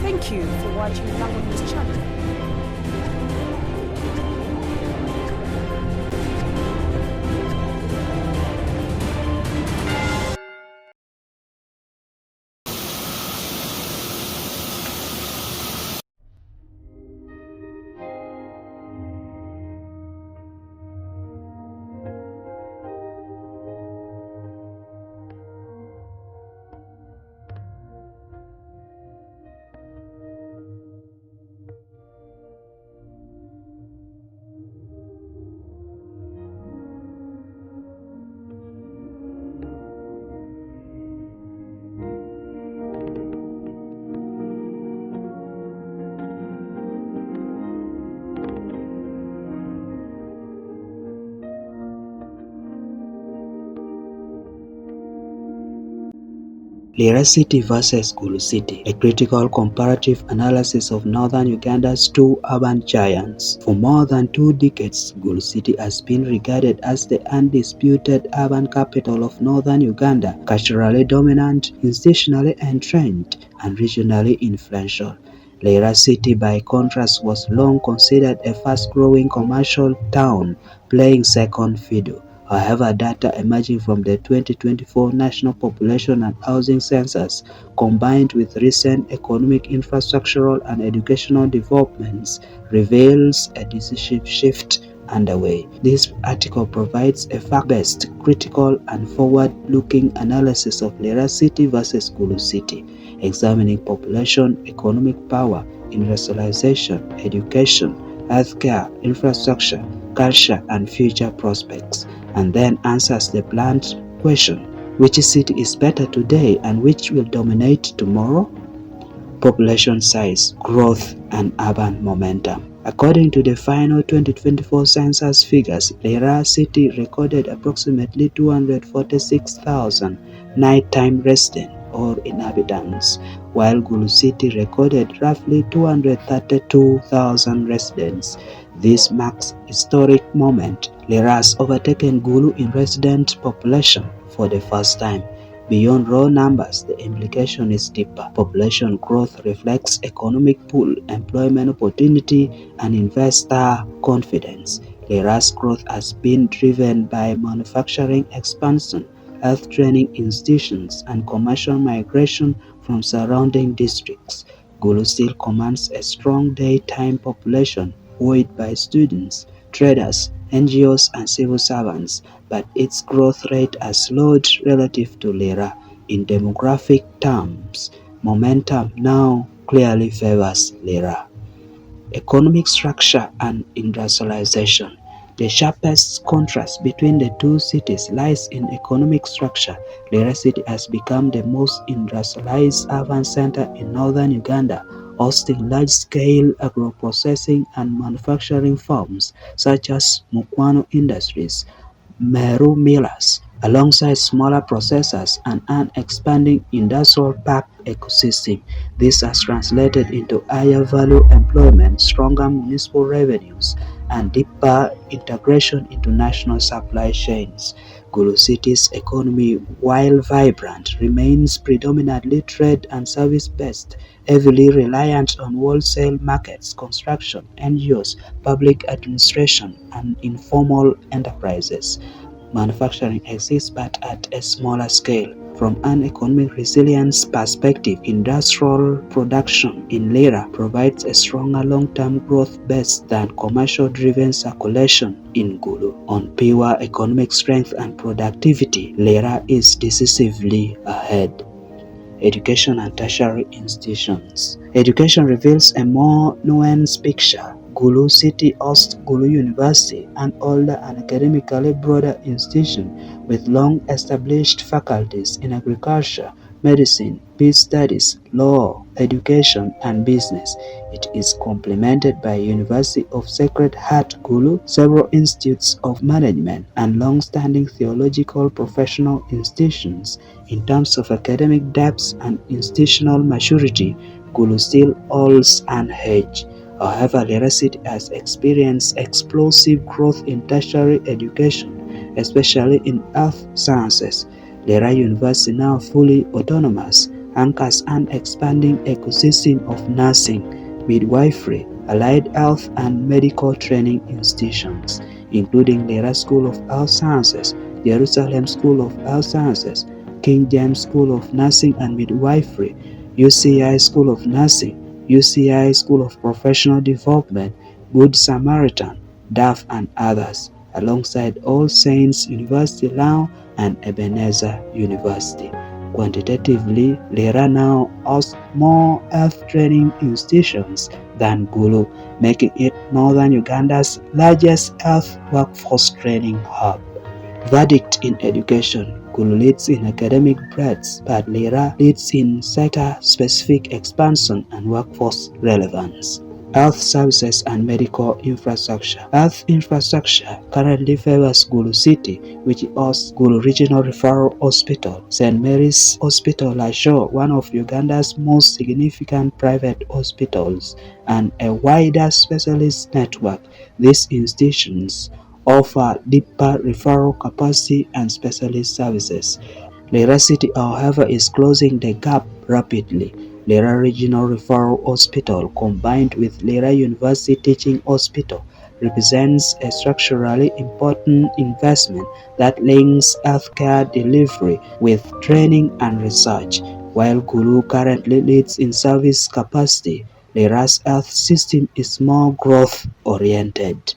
Thank you for watching Lango News Channel. Lira City versus Gulu City, a critical comparative analysis of northern Uganda's two urban giants. For more than 2 decades, Gulu City has been regarded as the undisputed urban capital of northern Uganda, culturally dominant, institutionally entrenched, and regionally influential. Lira City, by contrast, was long considered a fast-growing commercial town, playing second fiddle. However, data emerging from the 2024 National Population and Housing Census, combined with recent economic, infrastructural, and educational developments, reveals a decisive shift underway. This article provides a fact-based, critical, and forward-looking analysis of Lira City versus Gulu City, examining population, economic power, industrialization, education, healthcare, infrastructure, culture, and future prospects, and then answers the blunt question: which city is better today and which will dominate tomorrow? Population size, growth, and urban momentum. According to the final 2024 census figures, Lira City recorded approximately 246,000 nighttime residents or inhabitants, while Gulu City recorded roughly 232,000 residents. This marks a historic moment. Lira has overtaken Gulu in resident population for the first time. Beyond raw numbers, the implication is deeper. Population growth reflects economic pull, employment opportunity, and investor confidence. Lira's growth has been driven by manufacturing expansion, health training institutions, and commercial migration from surrounding districts. Gulu still commands a strong daytime population, buoyed by students, traders, NGOs, and civil servants, but its growth rate has slowed relative to Lira. In demographic terms, momentum now clearly favors Lira. Economic structure and industrialization. The sharpest contrast between the two cities lies in economic structure. Lira City has become the most industrialized urban center in northern Uganda, hosting large-scale agro-processing and manufacturing firms such as Mukwano Industries, Meru Millers, alongside smaller processors and an expanding industrial park ecosystem. This has translated into higher value employment, stronger municipal revenues, and deeper integration into national supply chains. Gulu City's economy, while vibrant, remains predominantly trade and service-based, heavily reliant on wholesale markets, construction, NGOs, public administration, and informal enterprises. Manufacturing exists but at a smaller scale. From an economic resilience perspective, industrial production in Lira provides a stronger long-term growth base than commercial-driven circulation in Gulu. On pure economic strength and productivity, Lira is decisively ahead. Education and tertiary institutions. Education reveals a more nuanced picture. Gulu City hosts Gulu University, an older and academically broader institution with long-established faculties in agriculture, medicine, peace studies, law, education, and business. It is complemented by University of Sacred Heart Gulu, several institutes of management, and long-standing theological professional institutions. In terms of academic depth and institutional maturity, Gulu still holds an edge. However, Lira City has experienced explosive growth in tertiary education, especially in earth sciences. Lira University, now fully autonomous, anchors an expanding ecosystem of nursing, midwifery, allied health and medical training institutions, including Lira School of Health Sciences, Jerusalem School of Health Sciences, King James School of Nursing and Midwifery, UCI School of Nursing, UCI School of Professional Development, Good Samaritan, DAF and others, alongside All Saints University Lango and Ebenezer University. Quantitatively, Lira now hosts more health training institutions than Gulu, making it northern Uganda's largest health workforce training hub. Verdict in education: Gulu leads in academic breadth, but Lira leads in sector-specific expansion and workforce relevance. Health services and medical infrastructure. Health infrastructure currently favors Gulu City, which hosts Gulu Regional Referral Hospital, St. Mary's Hospital Lacor, one of Uganda's most significant private hospitals, and a wider specialist network. These institutions offer deeper referral capacity and specialist services. Lira City, however, is closing the gap rapidly. Lira Regional Referral Hospital, combined with Lira University Teaching Hospital, represents a structurally important investment that links healthcare delivery with training and research. While Gulu currently leads in service capacity, Lira's health system is more growth-oriented.